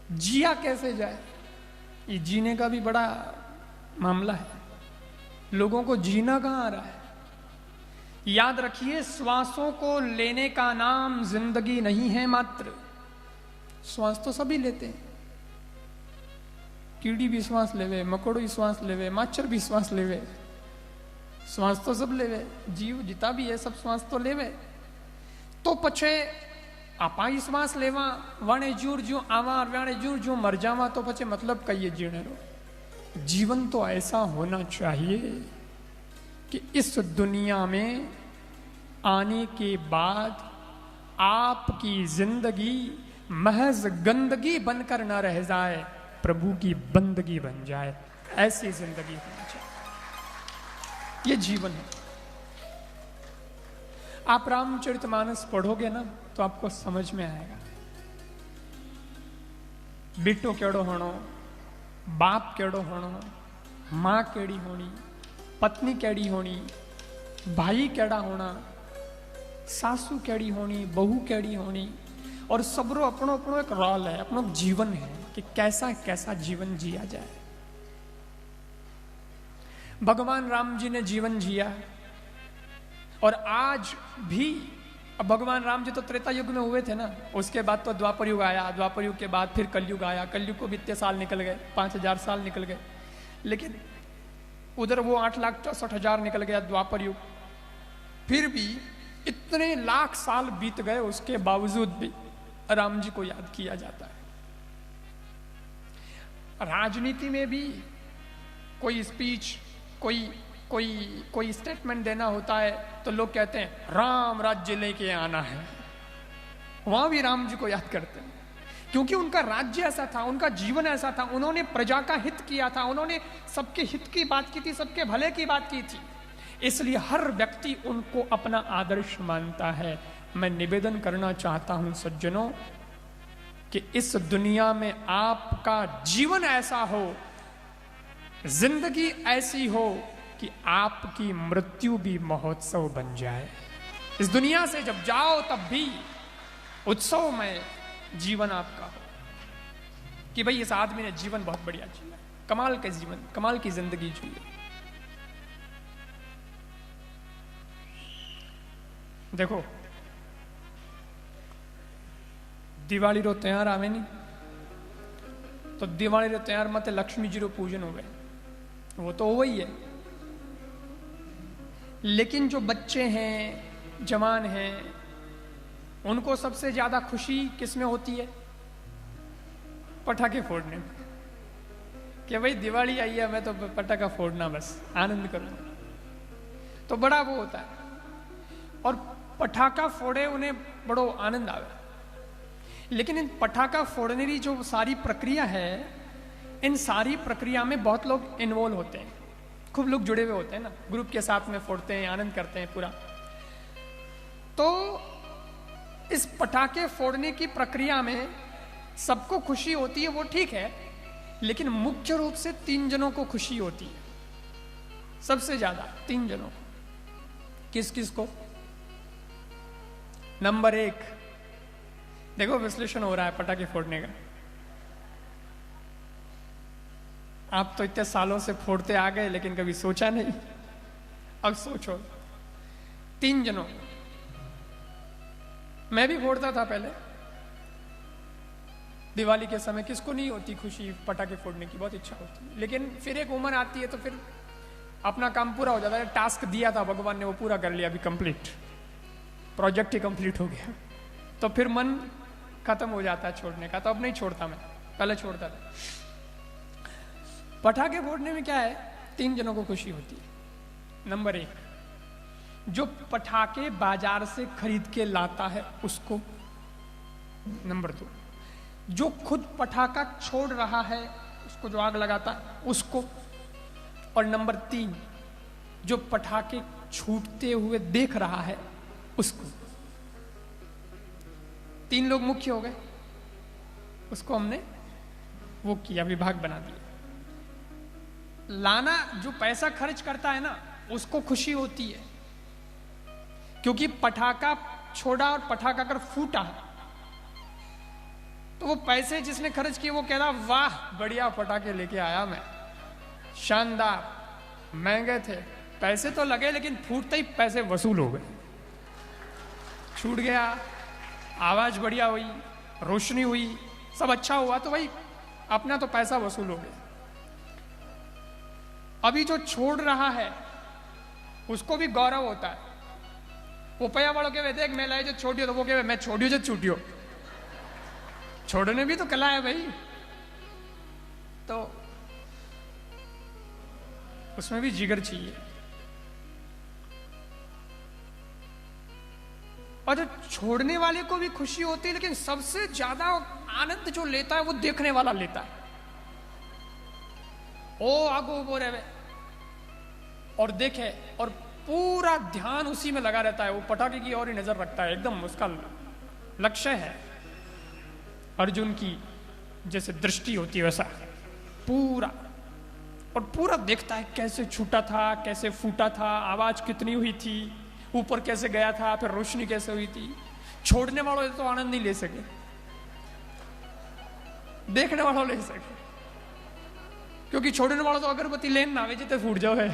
जिया कैसे जाए, ये जीने का भी बड़ा मामला है। लोगों को जीना कहाँ आ रहा है। याद रखिए, श्वासों को लेने का नाम जिंदगी नहीं है मात्र। श्वास तो सभी लेते हैं, कीड़ी भी श्वास लेवे, मकोड़ो भी श्वास लेवे, माछर भी श्वास लेवे, श्वास तो सब लेवे, जीव जिता भी है सब श्वास तो लेवे। तो पछे आपा ही श्वास लेवा वाणे जूर जू आवा वाणे जूर जू मर जावा, तो पछे मतलब कहिए जीने रो। जीवन तो ऐसा होना चाहिए कि इस दुनिया में आने के बाद आपकी जिंदगी महज गंदगी बनकर न रह जाए, प्रभु की बंदगी बन जाए। ऐसी जिंदगी होनी चाहिए, ये जीवन है। आप रामचरितमानस पढ़ोगे ना तो आपको समझ में आएगा। बेटो केड़ो होनो, बाप केड़ो होनो, मां केड़ी होनी, पत्नी केड़ी होनी, भाई केड़ा होना, सासू केड़ी होनी, बहू केड़ी होनी, और सबरो अपनो अपनो एक रोल है, अपनो जीवन है कि कैसा कैसा जीवन जिया जाए। भगवान राम जी ने जीवन जिया और आज भी। अब भगवान राम जी तो त्रेता युग में हुए थे ना, उसके बाद तो द्वापर युग आया, द्वापर युग के बाद फिर कलयुग आया, कलयुग को भी इतने साल निकल गए, 5000 साल निकल गए। लेकिन उधर वो 8,64,000 निकल गया द्वापर युग। फिर भी इतने लाख साल बीत गए, उसके बावजूद भी राम जी को याद किया जाता है। राजनीति में भी कोई स्पीच, कोई स्टेटमेंट देना होता है तो लोग कहते हैं राम राज्य लेके आना है। वहां भी राम जी को याद करते हैं, क्योंकि उनका राज्य ऐसा था, उनका जीवन ऐसा था, उन्होंने प्रजा का हित किया था, उन्होंने सबके हित की बात की थी, सबके भले की बात की थी। इसलिए हर व्यक्ति उनको अपना आदर्श मानता है। मैं निवेदन करना चाहता हूं सज्जनों कि इस दुनिया में आपका जीवन ऐसा हो, जिंदगी ऐसी हो कि आपकी मृत्यु भी महोत्सव बन जाए। इस दुनिया से जब जाओ तब भी उत्सव में जीवन आपका हो कि भाई इस आदमी ने जीवन बहुत बढ़िया जिया, कमाल का जीवन, कमाल की जिंदगी जी। देखो, दिवाली रो त्योहार आवे नहीं तो दिवाली रो त्योहार मत लक्ष्मी जी रो पूजन हो गए, वो तो वही है। लेकिन जो बच्चे हैं, जवान हैं, उनको सबसे ज्यादा खुशी किसमें होती है? पटाखे फोड़ने में। कि भाई दिवाली आई है, मैं तो पटाखा फोड़ना, बस आनंद करूंगा, तो बड़ा वो होता है। और पटाखा फोड़े उन्हें बड़ो आनंद आवे। लेकिन इन पटाखा फोड़ने की जो सारी प्रक्रिया है, इन सारी प्रक्रिया में बहुत लोग इन्वॉल्व होते हैं, खूब लोग जुड़े हुए होते हैं ना, ग्रुप के साथ में फोड़ते हैं, आनंद करते हैं पूरा। तो इस पटाखे फोड़ने की प्रक्रिया में सबको खुशी होती है, वो ठीक है, लेकिन मुख्य रूप से 3 जनों को खुशी होती है, सबसे ज्यादा 3 जनों को। किस किस को? नंबर 1, देखो विश्लेषण हो रहा है पटाखे फोड़ने का। आप तो इतने सालों से फोड़ते आ गए, लेकिन कभी सोचा नहीं। अब सोचो, 3 जनों, मैं भी फोड़ता था पहले दिवाली के समय। किसको नहीं होती खुशी पटाखे फोड़ने की, बहुत इच्छा होती है। लेकिन फिर एक उम्र आती है तो फिर अपना काम पूरा हो जाता है। टास्क दिया था भगवान ने, वो पूरा कर लिया, अभी कंप्लीट, प्रोजेक्ट ही कंप्लीट हो गया, तो फिर मन खत्म हो जाता है छोड़ने का। तो अब नहीं छोड़ता मैं, पहले छोड़ता था। पटाखे फोड़ने में क्या है, 3 जनों को खुशी होती है। नंबर 1, जो पटाखे बाजार से खरीद के लाता है उसको। नंबर 2, जो खुद पटाखा छोड़ रहा है, उसको, जो आग लगाता है उसको। और नंबर 3, जो पटाखे छूटते हुए देख रहा है उसको। 3 लोग मुख्य हो गए, उसको हमने वो किया, विभाग बना दिया। लाना, जो पैसा खर्च करता है ना, उसको खुशी होती है, क्योंकि पटाखा छोड़ा और पटाखा अगर फूटा तो वो पैसे जिसने खर्च किए वो कह रहा वाह बढ़िया पटाखे लेके आया मैं, शानदार, महंगे थे, पैसे तो लगे लेकिन फूटते ही पैसे वसूल हो गए, छूट गया, आवाज बढ़िया हुई, रोशनी हुई, सब अच्छा हुआ, तो भाई अपना तो पैसा वसूल हो गया। अभी जो छोड़ रहा है उसको भी गौरव होता है। वो पया वालों के देख मैं लाए जो छोड़ियो, तो वो कहे मैं छोड़ियो जो छूटियो, छोड़ने भी तो कला है भाई, तो उसमें भी जिगर चाहिए। और जो छोड़ने वाले को भी खुशी होती है, लेकिन सबसे ज्यादा आनंद जो लेता है वो देखने वाला लेता है। ओ आगो बोरे वे और देखे, और पूरा ध्यान उसी में लगा रहता है, वो पटाखे की ओर ही नजर रखता है, एकदम उसका लक्ष्य है। अर्जुन की जैसे दृष्टि होती है वैसा पूरा, और पूरा देखता है कैसे छूटा था, कैसे फूटा था, आवाज कितनी हुई थी, ऊपर कैसे गया था, फिर रोशनी कैसे हुई थी। छोड़ने वालों तो आनंद नहीं ले सके, देखने वालों ले सके, क्योंकि छोड़ने वालों तो अगरबत्ती लेन ना वे जितने फूट जाओ है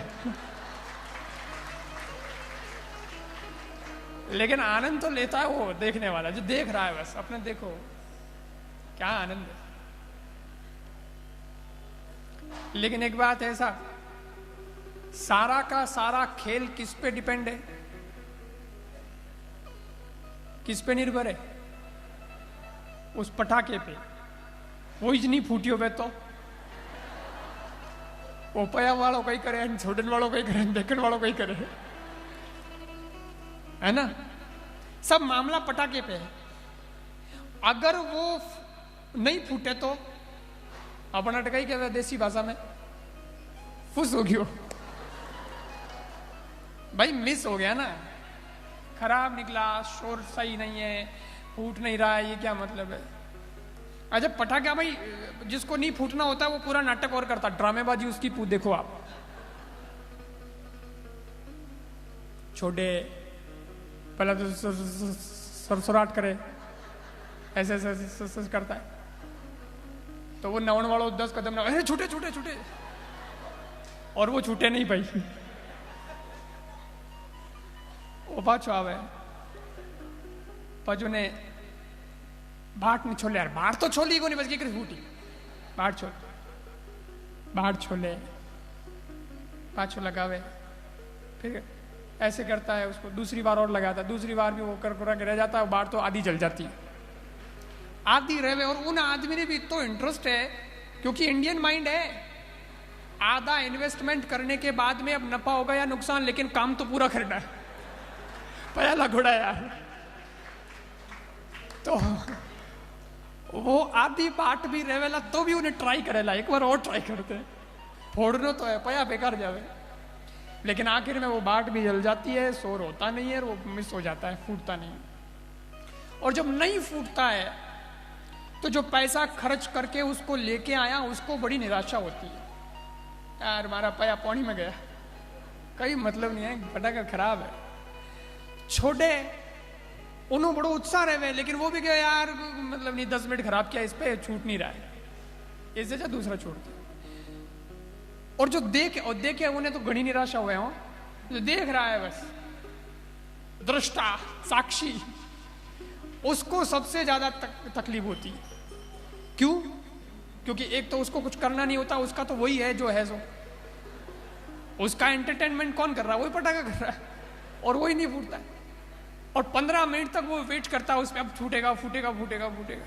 लेकिन आनंद तो लेता है वो देखने वाला, जो देख रहा है बस अपने, देखो क्या आनंद है। लेकिन एक बात ऐसा, सारा का सारा खेल किस पे डिपेंड है, किस पे निर्भर है? उस पटाखे पे। वो इतनी फूटियो पे तो ओपया वालों कहीं करे, छोड़ने वालों कहीं करे, देखने वालों कहीं करे, है ना? सब मामला पटाखे पे है। अगर वो नहीं फूटे तो अपना टकाई कहते देसी भाषा में फुस हो गयो भाई, मिस हो गया ना, खराब निकला, शोर सही नहीं है, फूट नहीं रहा है, ये क्या मतलब है? अच्छा पटाखा भाई जिसको नहीं फूटना होता है वो पूरा नाटक और करता, ड्रामेबाजी उसकी देखो आप, छोटे पहले तो सरसराट करे, ऐसे ऐसे करता है, तो वो नवन वालों 10 कदम ना छूटे छूटे छूटे, और वो छूटे नहीं भाई, वो पाछो आवे पाछो ने बाट नहीं छोले, यार बाट तो छोली को नहीं बस की फूटी, बाट छोले पाछो लगावे, फिर ऐसे करता है, उसको दूसरी बार और लगाता है, दूसरी बार भी वो कर रह जाता है, बाट तो आधी जल जाती है, आधी रहे। और उन आदमी ने भी तो इंटरेस्ट है, क्योंकि इंडियन माइंड है, आधा इन्वेस्टमेंट करने के बाद में अब नफा होगा या नुकसान, लेकिन काम तो पूरा करना है, पहला घोड़ा यार। तो वो आधी बाट भी रहेला तो भी उन्हें ट्राई करेला, एक बार और ट्राई करते हैं, फोड़ना तो है, पया बेकार जावे, लेकिन आखिर में वो बाट भी जल जाती है, शोर होता नहीं है, वो मिस हो जाता है, फूटता नहीं। और जब नहीं फूटता है तो जो पैसा खर्च करके उसको लेके आया उसको बड़ी निराशा होती है, यार हमारा पया पानी में गया, कोई मतलब नहीं है, पटाखा खराब है। छोटे उन्होंने बड़ो उत्साह रहे, लेकिन वो भी क्या यार मतलब नहीं, 10 मिनट खराब किया, इस पे छूट नहीं रहा है, इससे जो दूसरा छोड़ते। और जो देखे उन्हें तो घनी निराशा हुए हो, जो देख रहा है बस दृष्टा साक्षी, उसको सबसे ज्यादा तकलीफ होती है। क्यों? क्योंकि एक तो उसको कुछ करना नहीं होता, उसका तो वही है जो है, सो उसका एंटरटेनमेंट कौन कर रहा है? वही पटाखा कर रहा है, और वही नहीं फूटता है, और 15 मिनट तक वो वेट करता है उस पर, अब फूटेगा फूटेगा फूटेगा फूटेगा।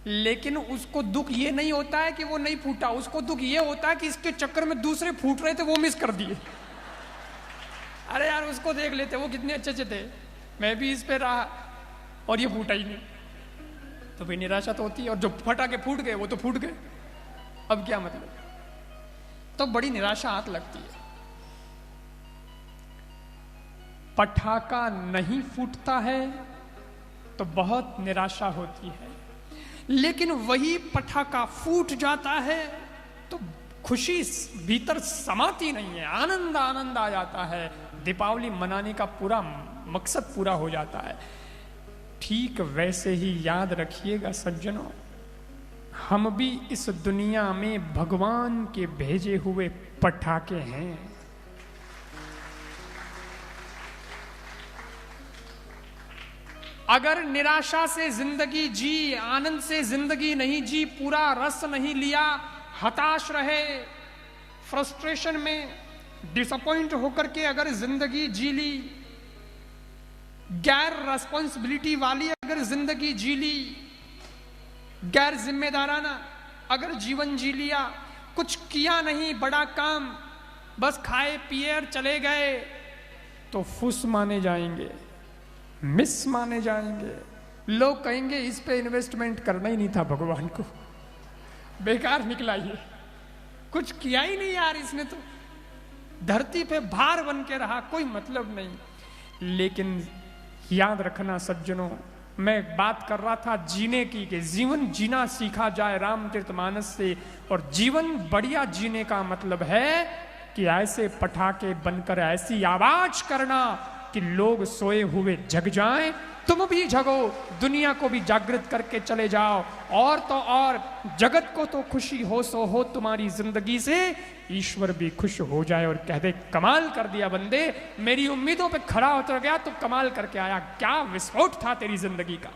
लेकिन उसको दुख ये नहीं होता है कि वो नहीं फूटा, उसको दुख ये होता है कि इसके चक्कर में दूसरे फूट रहे थे, वो मिस कर दिए। अरे यार उसको देख लेते, वो कितने अच्छे अच्छे थे, मैं भी इस पे रहा और ये फूटा ही नहीं, तो फिर निराशा तो होती है। और जो फटा के फूट गए वो तो फूट गए, अब क्या मतलब? तो बड़ी निराशा हाथ लगती है। पटाखा नहीं फूटता है तो बहुत निराशा होती है, लेकिन वही पटाखा फूट जाता है तो खुशी भीतर समाती नहीं है, आनंद आनंद आ जाता है, दीपावली मनाने का पूरा मकसद पूरा हो जाता है। ठीक वैसे ही याद रखिएगा सज्जनों, हम भी इस दुनिया में भगवान के भेजे हुए पटाखे हैं। अगर निराशा से जिंदगी जी, आनंद से जिंदगी नहीं जी, पूरा रस नहीं लिया, हताश रहे, फ्रस्ट्रेशन में डिसअपॉइंट होकर के अगर जिंदगी जी ली, गैर रेस्पॉन्सिबिलिटी वाली अगर जिंदगी जी ली, गैर जिम्मेदाराना अगर जीवन जी लिया, कुछ किया नहीं बड़ा काम, बस खाए पिए और चले गए, तो फुस माने जाएंगे, मिस माने जाएंगे। लोग कहेंगे इस पे इन्वेस्टमेंट करना ही नहीं था भगवान को, बेकार निकला ये, कुछ किया ही नहीं यार इसने, तो धरती पे भार बन के रहा, कोई मतलब नहीं। लेकिन याद रखना सज्जनों, मैं बात कर रहा था जीने की, कि जीवन जीना सीखा जाए रामचरितमानस से, और जीवन बढ़िया जीने का मतलब है कि ऐसे पटाखे बनकर ऐसी आवाज करना कि लोग सोए हुए जग जाएं, तुम भी जगो, दुनिया को भी जागृत करके चले जाओ, और तो और जगत को तो खुशी हो सो हो तुम्हारी जिंदगी से, ईश्वर भी खुश हो जाए और कह दे कमाल कर दिया बंदे, मेरी उम्मीदों पे खड़ा उतर गया तो कमाल करके आया, क्या विस्फोट था तेरी जिंदगी का,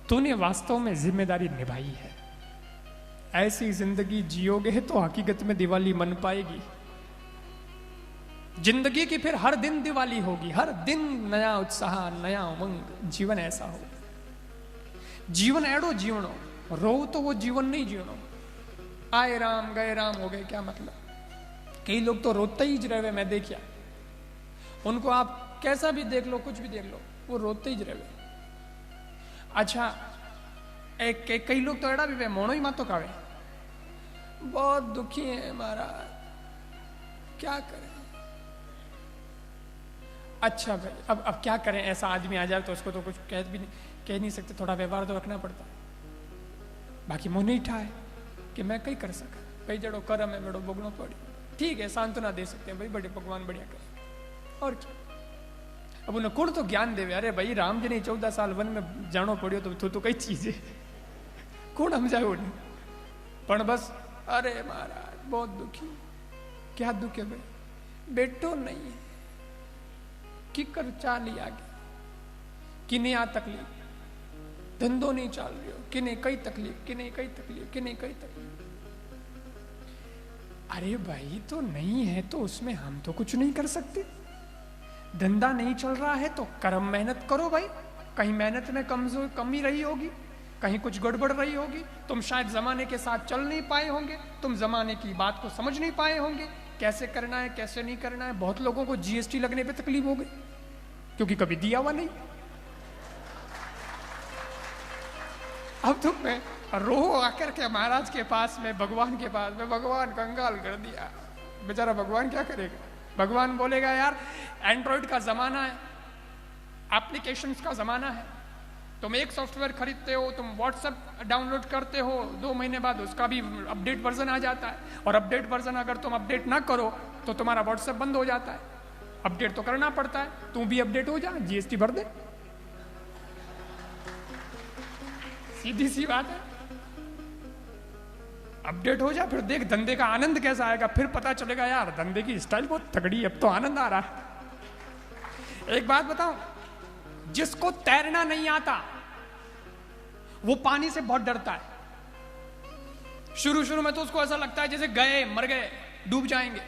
तूने वास्तव में जिम्मेदारी निभाई है। ऐसी जिंदगी जियोगे तो हकीकत में दिवाली मन पाएगी। जिंदगी की फिर हर दिन दिवाली होगी, हर दिन नया उत्साह, नया उमंग, जीवन ऐसा हो। जीवन एड़ो जीवनो, रो तो वो जीवन नहीं जीवनो, आए राम गए राम हो गए, क्या मतलब। कई लोग तो रोते ही रहे, मैं देखिया उनको, आप कैसा भी देख लो, कुछ भी देख लो, वो रोते ही रहे। अच्छा कई लोग तो एड़ा भी वे मोनो ही मातो कावे, बहुत दुखी है महाराज, क्या करें। अच्छा भाई अब क्या करें, ऐसा आदमी आ जाए तो उसको तो कुछ कह नहीं सकते, थोड़ा व्यवहार तो रखना पड़ता है। बाकी मुंह नहीं ठाए कि मैं कहीं कर सका, भाई जड़ो करम है बड़ो भोगनो पड़ी, ठीक है सांत्वना दे सकते हैं, भाई बड़े भगवान बढ़िया करे, और क्या। अब उन्हें कौन तो ज्ञान देवे, अरे भाई राम जी ने 14 साल वन में जानो पड़ियो तो कई चीज है, कौन समझाए उन्हें। पर बस अरे महाराज बहुत दुखी, क्या दुख है भाई, बेटो नहीं है कि कर चाली आगे, किने आ तकलीफ, धंधो नहीं चल रही हो, किने कई तकलीफ, किने कई तकलीफ, किने कई तकलीफ। अरे भाई तो नहीं है तो उसमें हम तो कुछ नहीं कर सकते। धंधा नहीं चल रहा है तो कर्म मेहनत करो भाई, कहीं मेहनत में कमी रही होगी, कहीं कुछ गड़बड़ रही होगी, तुम शायद जमाने के साथ चल नहीं पाए होंगे, तुम जमाने की बात को समझ नहीं पाए होंगे, कैसे करना है कैसे नहीं करना है। बहुत लोगों को जीएसटी लगने पे तकलीफ हो गई क्योंकि कभी दिया हुआ नहीं। अब तो मैं रो आकर के महाराज के पास में, भगवान के पास में, भगवान कंगाल कर दिया, बेचारा भगवान क्या करेगा। भगवान बोलेगा यार एंड्रॉइड का जमाना है, एप्लीकेशंस का जमाना है, तुम एक सॉफ्टवेयर खरीदते हो, तुम व्हाट्सएप डाउनलोड करते हो, 2 महीने बाद उसका भी अपडेट वर्जन आ जाता है, और अपडेट वर्जन अगर तुम अपडेट ना करो तो तुम्हारा व्हाट्सएप बंद हो जाता है। अपडेट तो करना पड़ता है, तू भी अपडेट हो जा, जीएसटी भर दे, सीधी सी बात है। अपडेट हो जा, फिर देख धंधे का आनंद कैसा आएगा, फिर पता चलेगा यार धंधे की स्टाइल बहुत तगड़ी, अब तो आनंद आ रहा है। एक बात बताऊं, जिसको तैरना नहीं आता वो पानी से बहुत डरता है। शुरू में तो उसको ऐसा लगता है जैसे गए मर गए, डूब जाएंगे,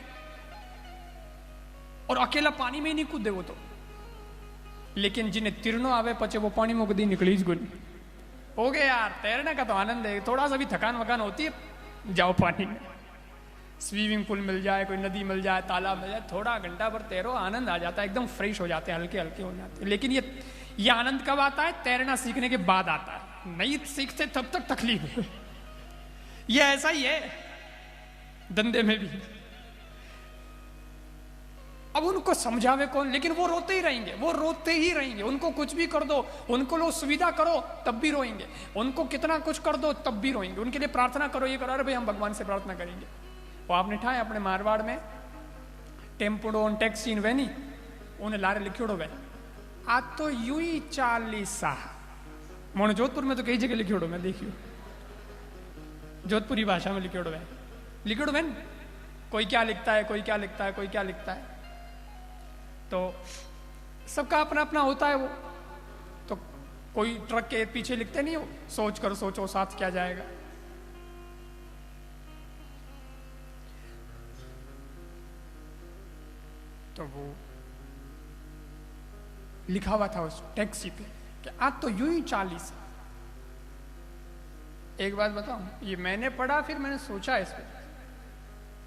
और अकेला पानी में ही नहीं कूदे वो तो। लेकिन जिन्हें तिरनो आवे पचे वो पानी में कभी निकली गुन हो गए यार। तैरने का तो आनंद है, थोड़ा सा भी थकान वकान होती है, जाओ पानी में, स्विमिंग पूल मिल जाए, कोई नदी मिल जाए, तालाब मिल जाए, थोड़ा घंटा भर तैरो, आनंद आ जाता है, एकदम फ्रेश हो जाते हैं, हल्के हल्के हो जाते हैं। लेकिन ये आनंद कब आता है? तैरना सीखने के बाद आता है, नहीं सीखते तब तक तकलीफ है। ये ऐसा ही है धंधे में भी। अब उनको समझावे कौन, लेकिन वो रोते ही रहेंगे, वो रोते ही रहेंगे। उनको कुछ भी कर दो, उनको लो सुविधा करो तब भी रोएंगे, उनको कितना कुछ कर दो तब भी रोएंगे। उनके लिए प्रार्थना करो, ये करो, अरे भाई हम भगवान से प्रार्थना करेंगे। वो आपने ठाए अपने मारवाड़ में टेम्पोडो टैक्सी वेनी उन्हें लारे लिखियोड़ो वे आ तो यूं ही चालीसा मोने जोधपुर में तो कई जगह लिखियोड़ो मैं देखियो जोधपुरी भाषा में लिखियोड़ो है कोई क्या लिखता है कोई क्या लिखता है कोई क्या लिखता है तो सबका अपना अपना होता है वो तो कोई ट्रक के पीछे लिखते नहीं हो सोच कर सोचो साथ क्या जाएगा तो वो लिखा हुआ था उस टैक्सी पे कि आज तो यूं ही 40 एक बात बताऊं ये मैंने पढ़ा फिर मैंने सोचा इस पे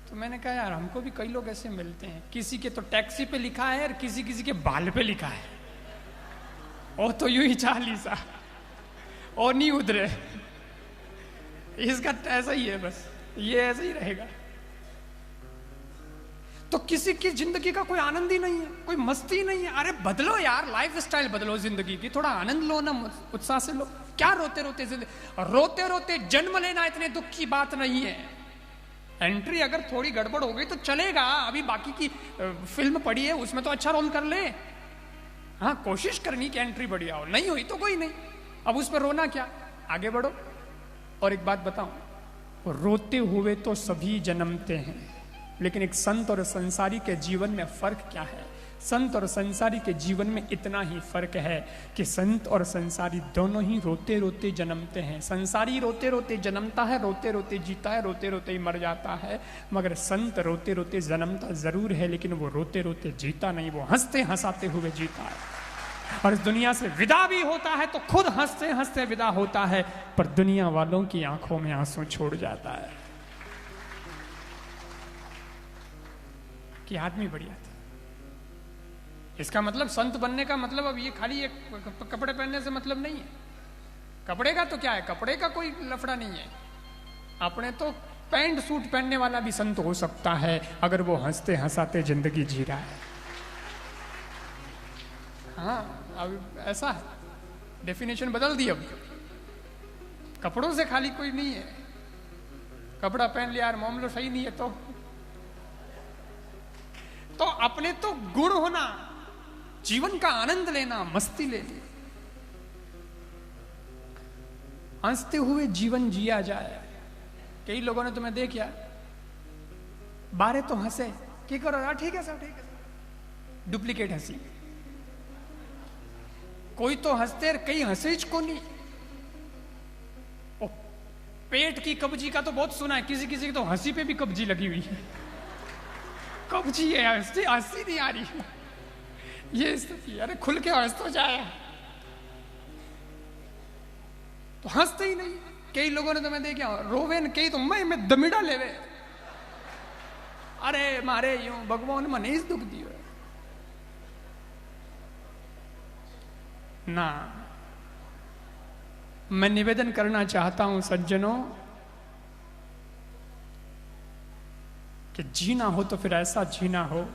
तो मैंने कहा यार हमको भी कई लोग ऐसे मिलते हैं किसी के तो टैक्सी पे लिखा है और किसी किसी के बाल पे लिखा है और तो यूं ही 40 और नहीं उधरे इसका ऐसा ही है बस ये ऐसा ही रहेगा तो किसी की जिंदगी का कोई आनंद ही नहीं है कोई मस्ती नहीं है अरे बदलो यार लाइफ स्टाइल बदलो जिंदगी की थोड़ा आनंद लो ना उत्साह से लो क्या रोते रोते रोते रोते जन्म लेना इतने दुख की बात नहीं है एंट्री अगर थोड़ी गड़बड़ हो गई तो चलेगा अभी बाकी की फिल्म पड़ी है उसमें तो अच्छा रोल कर ले हाँ कोशिश करनी कि एंट्री बढ़िया हो नहीं हुई तो कोई नहीं अब उस पर रोना क्या आगे बढ़ो और एक बात बताऊं रोते हुए तो सभी जन्मते हैं लेकिन एक संत और संसारी के जीवन में फर्क क्या है संत और संसारी के जीवन में इतना ही फर्क है कि संत और संसारी दोनों ही रोते रोते जन्मते हैं संसारी रोते रोते जन्मता है रोते रोते जीता है रोते रोते ही मर जाता है मगर संत रोते रोते जन्मता जरूर है लेकिन वो रोते रोते जीता नहीं वो हंसते हंसाते हुए जीता है और इस दुनिया से विदा भी होता है तो खुद हंसते हंसते विदा होता है पर दुनिया वालों की आंखों में आंसू छोड़ जाता है कि आदमी बढ़िया था इसका मतलब संत बनने का मतलब अब ये खाली एक कपड़े पहनने से मतलब नहीं है कपड़े का तो क्या है कपड़े का कोई लफड़ा नहीं है अपने तो पैंट सूट पहनने वाला भी संत हो सकता है अगर वो हंसते हंसाते जिंदगी जी रहा है हाँ अब ऐसा है डेफिनेशन बदल दी अब कपड़ों से खाली कोई नहीं है कपड़ा पहन लिया यार मामला सही नहीं है तो अपने तो गुण होना जीवन का आनंद लेना मस्ती लेनी हंसते हुए जीवन जिया जाए कई लोगों ने तुम्हें देखा बारे तो हंसे क्या करो यार ठीक है सब डुप्लीकेट हंसी कोई तो हंसते कई हंसे को नहीं पेट की कब्जी का तो बहुत सुना है किसी किसी की तो हंसी पे भी कब्जी लगी हुई है कब्जी है हंसी नहीं आ रही ये स्थिति अरे खुल के हंस तो जाए तो हंसते ही नहीं कई लोगों ने तो मैं देखा रोवे न कई तो मैं दमिड़ा लेवे अरे मारे यूं भगवान मन इस दुख दियो ना मैं निवेदन करना चाहता हूं सज्जनों कि जीना हो तो फिर ऐसा जीना हो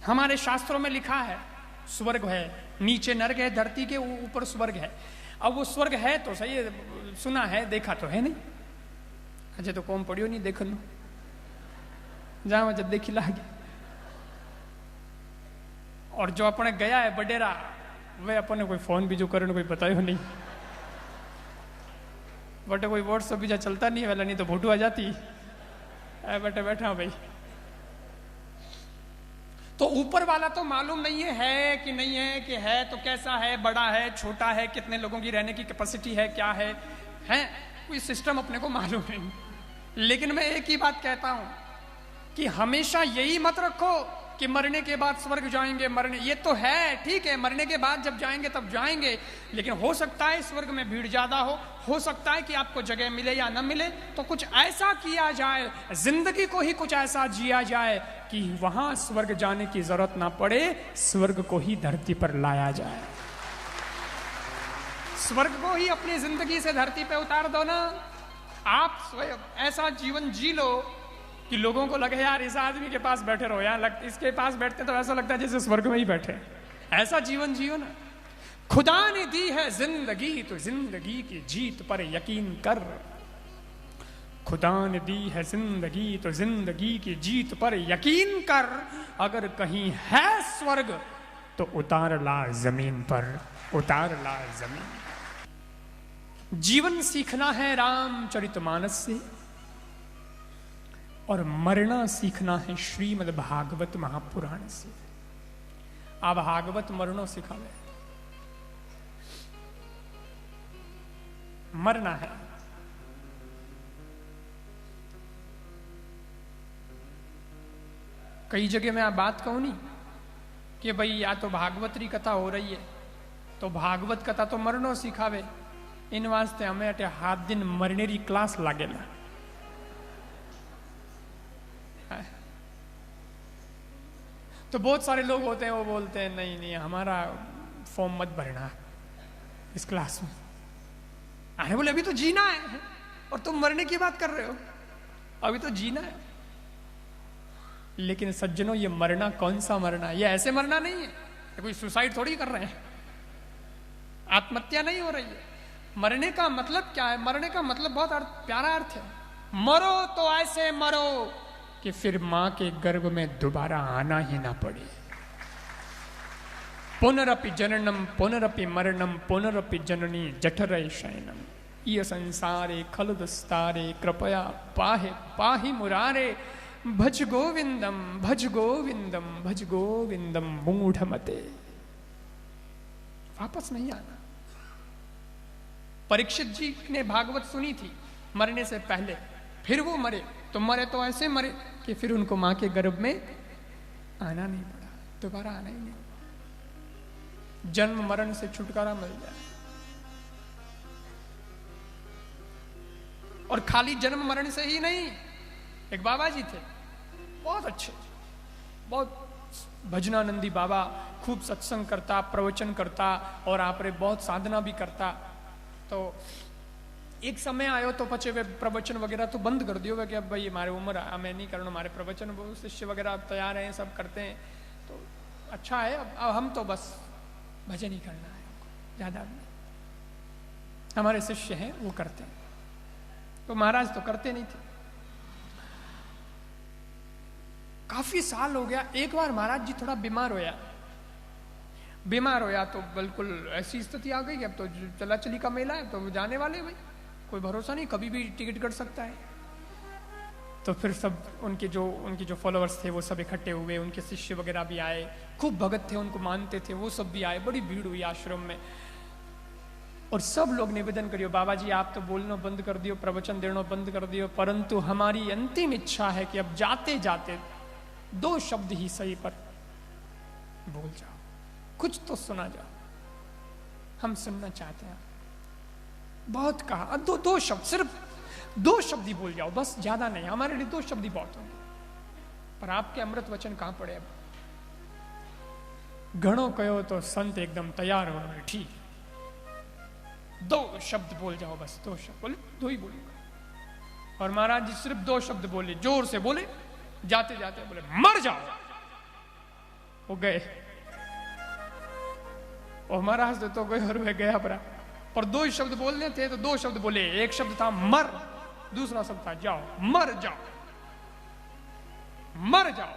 हमारे शास्त्रों में लिखा है स्वर्ग है नीचे नरक है धरती के ऊपर स्वर्ग है अब वो स्वर्ग है तो सही है सुना है देखा तो है नहीं अजय तो कौन पढ़ियो नहीं देख लो जहां जब देखी लागे और जो अपने गया है बडेरा वे अपने कोई फोन भी जो करे कोई बतायो नहीं बटे कोई व्हाट्सअप भी जा चलता नहीं वाला नहीं तो फोटो आ जाती बटे बैठा भाई तो ऊपर वाला तो मालूम नहीं है कि नहीं है कि है तो कैसा है बड़ा है छोटा है कितने लोगों की रहने की कैपेसिटी है क्या है कोई सिस्टम अपने को मालूम नहीं लेकिन मैं एक ही बात कहता हूं कि हमेशा यही मत रखो कि मरने के बाद स्वर्ग जाएंगे मरने ये तो है ठीक है मरने के बाद जब जाएंगे तब जाएंगे लेकिन हो सकता है स्वर्ग में भीड़ ज्यादा हो सकता है कि आपको जगह मिले या न मिले तो कुछ ऐसा किया जाए जिंदगी को ही कुछ ऐसा जिया जाए कि वहां स्वर्ग जाने की जरूरत ना पड़े स्वर्ग को ही धरती पर लाया जाए स्वर्ग को ही अपनी जिंदगी से धरती पे उतार दो ना आप स्वयं ऐसा जीवन जी लो कि लोगों को लगे यार इस आदमी के पास बैठे रहो यार इसके पास बैठते तो ऐसा लगता है जैसे स्वर्ग में ही बैठे ऐसा जीवन जियो ना खुदा ने दी है जिंदगी तो जिंदगी की जीत पर यकीन कर खुदा ने दी है जिंदगी तो जिंदगी की जीत पर यकीन कर अगर कहीं है स्वर्ग तो उतार ला जमीन पर, उतार ला जमीन। जीवन सीखना है रामचरितमानस से और मरना सीखना है श्रीमद् भागवत महापुराण से। आ भागवत मरणो सिखावे, मरना है। कई जगह मैं आप बात कहूं नहीं कि भाई या तो भागवतरी कथा हो रही है तो भागवत कथा तो मरणो सिखावे, इन वास्ते हमें अटे 7 दिन मरनेरी क्लास लागेला। तो बहुत सारे लोग होते हैं वो बोलते हैं नहीं नहीं हमारा फॉर्म मत भरना इस क्लास में। अरे बोले अभी तो जीना है और तुम मरने की बात कर रहे हो, अभी तो जीना है। लेकिन सज्जनों ये मरना कौन सा मरना, ये ऐसे मरना नहीं है, ये कोई सुसाइड थोड़ी कर रहे हैं, आत्महत्या नहीं हो रही है। मरने का मतलब क्या है? मरने का मतलब बहुत प्यारा अर्थ है। मरो तो ऐसे मरो कि फिर मां के गर्भ में दोबारा आना ही ना पड़े। पुनरपि जननम पुनरपि मरणम पुनरपि जननी जठरे शयनम ये संसारे खलु दुस्तारे कृपया पाहे पाहि मुरारे भज गोविंदम भज गोविंदम भज गोविंदम मूढ़मते। वापस नहीं आना। परीक्षित जी ने भागवत सुनी थी मरने से पहले, फिर वो मरे तो मरे तो ऐसे मरे कि फिर उनको मां के गर्भ में आना नहीं पड़ा, दोबारा आना ही नहीं। जन्म मरण से छुटकारा मिल जाए। और खाली जन्म मरण से ही नहीं, एक बाबा जी थे बहुत अच्छे, बहुत भजनानंदी बाबा, खूब सत्संग करता, प्रवचन करता और आपरे बहुत साधना भी करता। तो एक समय आयो तो पचे वे प्रवचन वगैरह तो बंद कर दियो वे कि अब भाई हमारे उम्र हमें नहीं करना, हमारे प्रवचन वो शिष्य वगैरह अब तैयार हैं, सब करते हैं तो अच्छा है, अब हम तो बस भजन ही करना है, ज्यादा नहीं। हमारे शिष्य हैं वो करते हैं, तो महाराज तो करते नहीं थे। काफी साल हो गया, एक बार महाराज जी थोड़ा बीमार होया, बीमार होया तो बिल्कुल ऐसी स्थिति आ गई कि अब तो चला चली का मेला है, तो जाने वाले भाई कोई भरोसा नहीं, कभी भी टिकट कट सकता है। तो फिर सब उनके जो फॉलोअर्स थे वो सब इकट्ठे हुए, उनके शिष्य वगैरह भी आए, खूब भगत थे, उनको मानते थे, वो सब भी आए, बड़ी भीड़ हुई आश्रम में। और सब लोग निवेदन करियो बाबा जी आप तो बोलना बंद कर दियो, प्रवचन देना बंद कर दियो, परंतु हमारी अंतिम इच्छा है कि अब जाते जाते 2 शब्द ही सही पर बोल जाओ, कुछ तो सुना जाओ, हम सुनना चाहते हैं। बहुत कहा, 2 शब्द, सिर्फ 2 शब्द ही बोल जाओ, बस ज्यादा नहीं, हमारे लिए 2 शब्द ही बहुत होंगे। पर आपके अमृत वचन कहां पड़े अब? घणो कहो तो संत एकदम तैयार हो गए, ठीक 2 शब्द बोल जाओ, बस 2 शब्द बोले, 2 ही बोलूंगा। और महाराज जी सिर्फ 2 शब्द बोले, जोर से बोले, जाते जाते बोले मर जाओ, वो गए। और महाराज तो गए और वह गया परा, पर 2 ही शब्द बोलने थे तो 2 शब्द बोले। एक शब्द था मर, दूसरा शब्द था जाओ, मर जाओ, मर जाओ।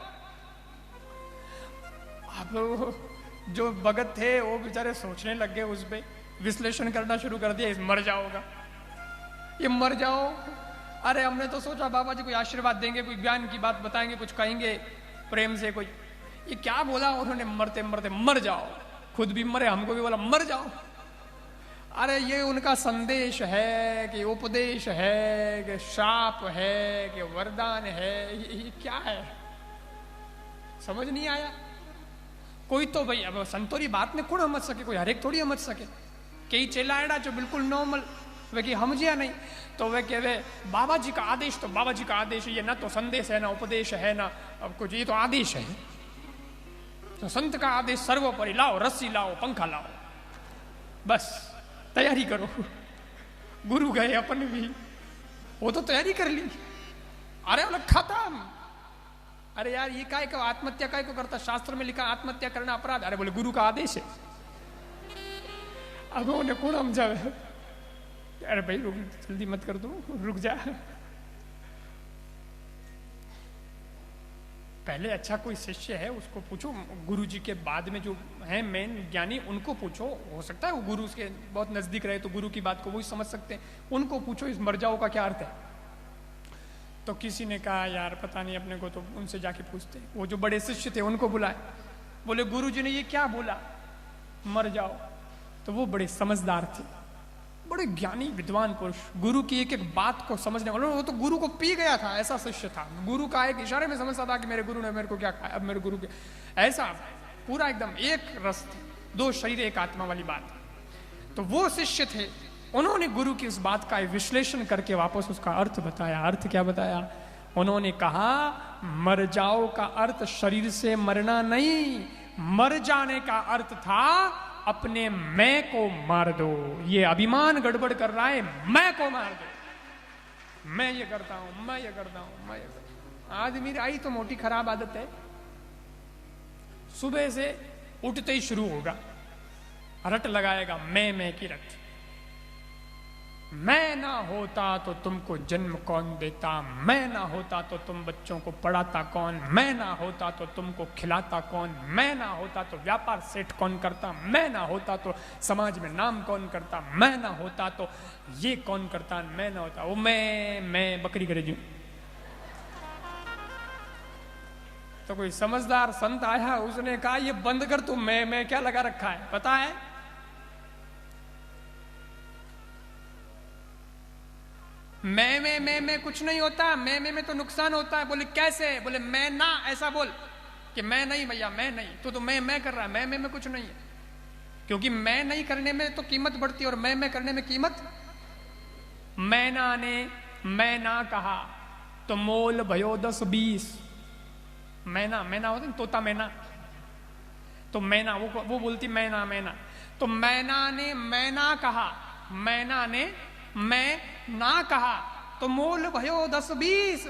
अब जो भगत थे वो बेचारे सोचने लग गए, उस पे विश्लेषण करना शुरू कर दिया, इस मर जाओगा, ये मर जाओ। अरे हमने तो सोचा बाबा जी कोई आशीर्वाद देंगे, कोई ज्ञान की बात बताएंगे, कुछ कहेंगे प्रेम से, कोई ये क्या बोला उन्होंने, मरते मरते मर जाओ, खुद भी मरे, हमको भी बोला मर जाओ। अरे ये उनका संदेश है कि उपदेश है कि श्राप है कि वरदान है, ये क्या है समझ नहीं आया। कोई तो भाई अब संतोरी बात में कौन समझ सके, कोई हरेक थोड़ी समझ सके। कई चेला एड़ा जो बिल्कुल नॉर्मल वे कि समझिया नहीं, तो वे कहे बाबा जी का आदेश, तो बाबा जी का आदेश ये ना तो संदेश है ना उपदेश है ना अब कुछ, ये तो आदेश है। तो संत का आदेश सर्वोपरि, लाओ रस्सी लाओ पंखा लाओ, बस तैयारी करो। गुरु गए अपन भी, वो तो तैयारी कर ली, अरे अलग खत्म। अरे यार ये काय को आत्महत्या काय को करता, शास्त्र में लिखा आत्महत्या करना अपराध, अरे बोले गुरु का आदेश है। अब उन्हें कौन समझावे, अरे भाई रुक, जल्दी मत कर दो, रुक जा। पहले अच्छा कोई शिष्य है उसको पूछो, गुरु जी के बाद में जो है मेन ज्ञानी उनको पूछो, हो सकता है वो गुरु के बहुत नजदीक रहे तो गुरु की बात को वो समझ सकते हैं, उनको पूछो इस मर जाओ का क्या अर्थ है। तो किसी ने कहा यार पता नहीं अपने को, तो उनसे जाके पूछते, वो जो बड़े शिष्य थे उनको बुलाए, बोले गुरु जी ने ये क्या बोला मर जाओ। तो वो बड़े समझदार थे, बड़े ज्ञानी विद्वान पुरुष, गुरु की एक एक बात को समझने वाले, वो तो गुरु को पी गया था, ऐसा शिष्य था, गुरु का एक इशारे में समझता था कि मेरे गुरु ने मेरे को क्या कहा, अब मेरे गुरु के, ऐसा पूरा एकदम एक रस, दो शरीर एक आत्मा वाली बात। तो वो शिष्य थे, उन्होंने गुरु की उस बात का विश्लेषण करके वापस उसका अर्थ बताया। अर्थ क्या बताया? उन्होंने कहा मर जाओ का अर्थ शरीर से मरना नहीं, मर जाने का अर्थ था अपने मैं को मार दो। ये अभिमान गड़बड़ कर रहा है, मैं को मार दो, मैं ये करता हूं, मैं ये करता हूं, मैं ये करता हूं। आज मेरी आई तो मोटी खराब आदत है, सुबह से उठते ही शुरू होगा, रट लगाएगा मैं की रट। मैं ना होता तो तुमको जन्म कौन देता, मैं ना होता तो तुम बच्चों को पढ़ाता कौन, मैं ना होता तो तुमको खिलाता कौन, मैं ना होता तो व्यापार सेट कौन करता, मैं ना होता तो समाज में नाम कौन करता, मैं ना होता तो ये कौन करता, मैं ना होता वो मैं बकरी करे जू। तो कोई समझदार संत आया, उसने कहा ये बंद कर तू, मैं क्या लगा रखा है पता है? मैं कुछ नहीं होता, मैं तो नुकसान होता है। बोले कैसे? बोले मैं ना ऐसा बोल कि मैं नहीं भैया, मैं नहीं, तो मैं कर रहा है, मैं कुछ नहीं है, क्योंकि मैं नहीं करने में तो कीमत बढ़ती है और मैं करने में कीमत। मैना ने मैं ना कहा तो मोल भयो 10-20। मैना होता है तोता मैना, तो मैना वो बोलती मैना। तो मैना ने मैना कहा, मैना ने मैं ना कहा तो मोल भयो 10-20,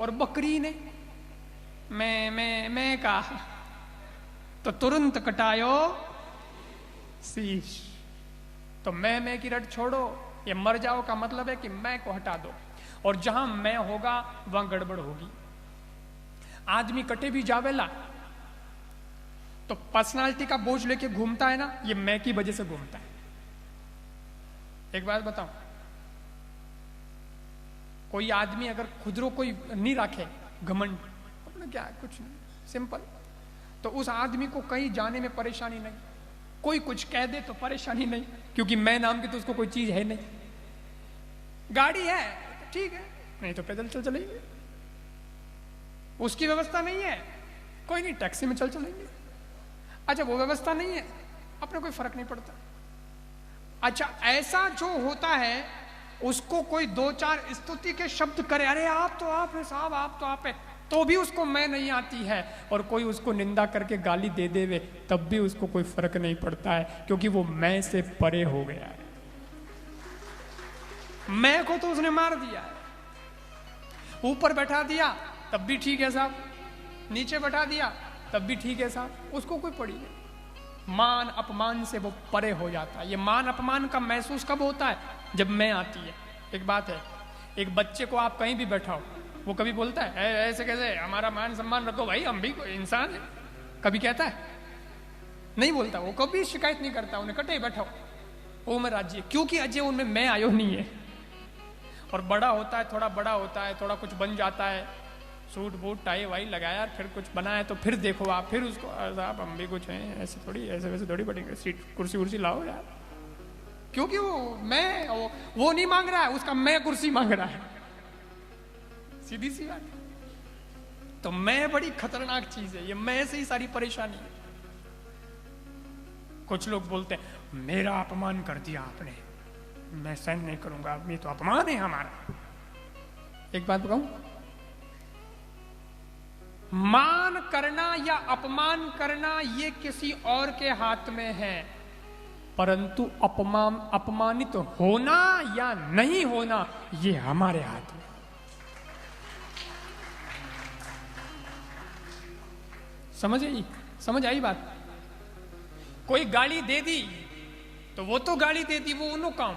और बकरी ने मैं कहा तो तुरंत कटायो शीश। तो मैं की रट छोड़ो, ये मर जाओ का मतलब है कि मैं को हटा दो, और जहां मैं होगा वहां गड़बड़ होगी। आदमी कटे भी जावेला तो पर्सनालिटी का बोझ लेके घूमता है ना, ये मैं की वजह से घूमता है। एक बात बताऊं, कोई आदमी अगर खुदरो कोई नहीं रखे घमंड, अपना क्या है कुछ नहीं, सिंपल, तो उस आदमी को कहीं जाने में परेशानी नहीं, कोई कुछ कह दे तो परेशानी नहीं, क्योंकि मैं नाम की तो उसको कोई चीज है नहीं। गाड़ी है ठीक है, नहीं तो पैदल चल चलेंगे, उसकी व्यवस्था नहीं है, कोई नहीं टैक्सी में चल चलेंगे। अच्छा वो व्यवस्था नहीं है, अपने कोई फर्क नहीं पड़ता। अच्छा ऐसा जो होता है उसको कोई 2-4 स्तुति के शब्द करे, अरे आप तो आप है साहब, आप तो आप है, तो भी उसको मैं नहीं आती है, और कोई उसको निंदा करके गाली दे देवे तब भी उसको कोई फर्क नहीं पड़ता है, क्योंकि वो मैं से परे हो गया है। मैं को तो उसने मार दिया है, ऊपर बैठा दिया तब भी ठीक है साहब, नीचे बैठा दिया तब भी ठीक है साहब, उसको कोई पड़ी नहीं। मान अपमान से वो परे हो जाता है। ये मान अपमान का महसूस कब होता है? जब मैं आती है। एक बात है, एक बच्चे को आप कहीं भी बैठाओ, वो कभी बोलता है ऐसे कैसे, हमारा मान सम्मान रखो भाई, हम भी कोई इंसान है, कभी कहता है? नहीं बोलता, वो कभी शिकायत नहीं करता, उन्हें कटे बैठाओ वो में राज्य, क्योंकि अजय उनमें मैं आयो नहीं है। और बड़ा होता है, थोड़ा बड़ा होता है, थोड़ा कुछ बन जाता है, सूट बूट टाई वाई लगाया, फिर कुछ बनाया, तो फिर देखो आप, फिर उसको साहब हम भी कुछ हैं, ऐसे थोड़ी, ऐसे वैसे थोड़ी बैठेंगे, सीट कुर्सी उर्सी लाओ यार, क्योंकि वो नहीं मांग रहा है, उसका मैं कुर्सी मांग रहा है, सीधी सी बात। तो मैं बड़ी खतरनाक चीज है, ये मैं से ही सारी परेशानी है। कुछ लोग बोलते हैं मेरा अपमान कर दिया आपने, मैं सहन नहीं करूंगा, ये तो अपमान है हमारा। एक बात बताऊं, मान करना या अपमान करना ये किसी और के हाथ में है, परंतु अपमानित होना या नहीं होना ये हमारे हाथ में। समझ आई बात? कोई गाली दे दी तो वो तो गाली दे दी, वो उन्हों काम,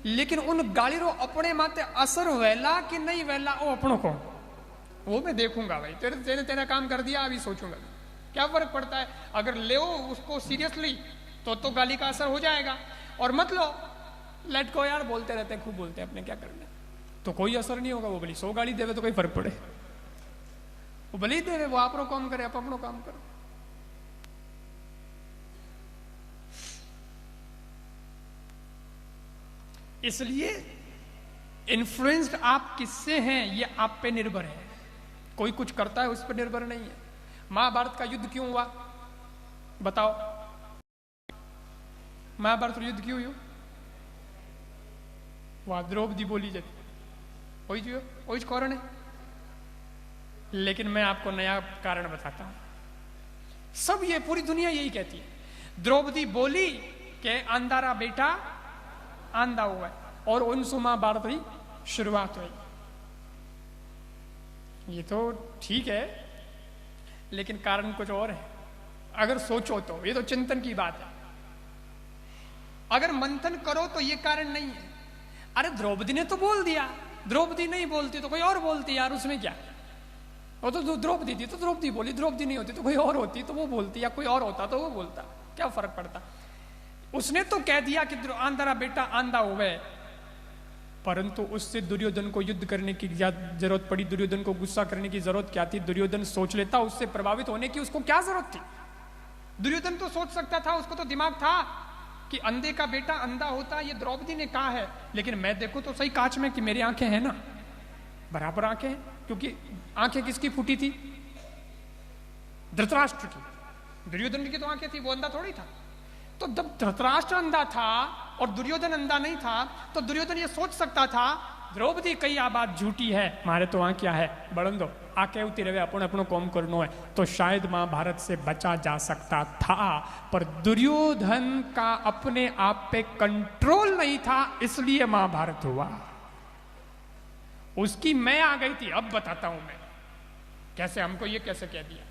लेकिन उन गाली रो अपने माते असर वेला कि नहीं वेला वो अपनों को। वो मैं देखूंगा भाई, तेरे तेरा काम कर दिया, अभी सोचूंगा। क्या फर्क पड़ता है, अगर ले उसको सीरियसली तो गाली का असर हो जाएगा, और मत लो, लेट को यार, बोलते रहते हैं, खूब बोलते हैं, अपने क्या करना, तो कोई असर नहीं होगा। वो भली 100 गाली देवे तो कोई फर्क पड़े, वो भले ही देवे, वो आपनो काम करे, आप अपनो काम करो। इसलिए इन्फ्लुएंस्ड आप किससे हैं ये आप पे निर्भर है, कोई कुछ करता है उस पर निर्भर नहीं है। महाभारत का युद्ध क्यों हुआ बताओ, महाभारत युद्ध क्यों हुआ? वहां द्रौपदी बोली जाती, वही कारण है। लेकिन मैं आपको नया कारण बताता हूं, सब ये पूरी दुनिया यही कहती है। द्रौपदी बोली कि अंधारा बेटा अंधा हुआ है, और उनसे महाभारत की शुरुआत हुई। ये तो ठीक है, लेकिन कारण कुछ और है। अगर सोचो तो ये तो चिंतन की बात है, अगर मंथन करो तो ये कारण नहीं है। अरे द्रौपदी ने तो बोल दिया, द्रौपदी नहीं बोलती तो कोई और बोलती, यार उसमें क्या, वो तो द्रौपदी थी तो द्रौपदी बोली, द्रौपदी नहीं होती तो कोई और होती तो वो बोलती, या कोई और होता तो वो बोलता, क्या फर्क पड़ता। उसने तो कह दिया कि अंधारा बेटा अंधा हुआ है, परंतु उससे दुर्योधन को युद्ध करने की जरूरत पड़ी, दुर्योधन को गुस्सा करने की जरूरत क्या थी? दुर्योधन सोच लेता, उससे प्रभावित होने की उसको क्या जरूरत थी? दुर्योधन तो सोच सकता था, उसको तो दिमाग था कि अंधे का बेटा अंधा होता, ये द्रौपदी ने कहा है, लेकिन मैं देखूं तो सही कांच में कि मेरी आंखें हैं ना, बराबर आंखें हैं, क्योंकि आंखें किसकी फूटी थी? धृतराष्ट्र की। दुर्योधन की तो आंखें थी, वो अंधा थोड़ी था। तो जब धृतराष्ट्र अंधा था और दुर्योधन अंधा नहीं था, तो दुर्योधन ये सोच सकता था द्रौपदी कई आ बात झूठी है, मारे तो वहां क्या है, बढ़न दो, आके उतरे हुए अपन अपनो कौम करनो है, तो शायद महाभारत से बचा जा सकता था। पर दुर्योधन का अपने आप पे कंट्रोल नहीं था, इसलिए महाभारत हुआ। उसकी मैं आ गई थी। अब बताता हूं मैं कैसे, हमको ये कैसे कह दिया,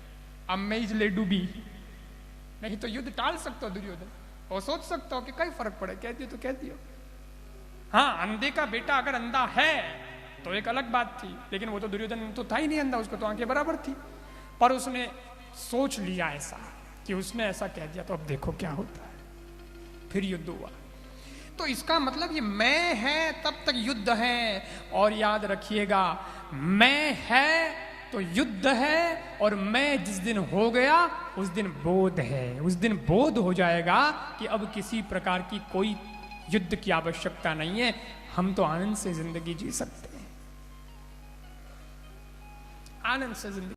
अब मैं इसलिए डूबी, नहीं तो युद्ध टाल सकता दुर्योधन, और सोच सकता हो कि कई फर्क पड़े, कह दियो तो कह दियो। हाँ, अंधे का बेटा अगर अंधा है तो एक अलग बात थी, लेकिन वो तो दुर्योधन तो था ही नहीं अंधा, उसको तो आंखें बराबर थी। पर उसने सोच लिया ऐसा कि उसने ऐसा कह दिया, तो अब देखो क्या होता है। फिर युद्ध हुआ। तो इसका मतलब ये मैं है तब तक युद्ध है। और याद रखिएगा, मैं है तो युद्ध है, और मैं जिस दिन हो गया उस दिन बोध है। उस दिन बोध हो जाएगा कि अब किसी प्रकार की कोई युद्ध की आवश्यकता नहीं है, हम तो आनंद से जिंदगी जी सकते हैं, आनंद से जिंदगी।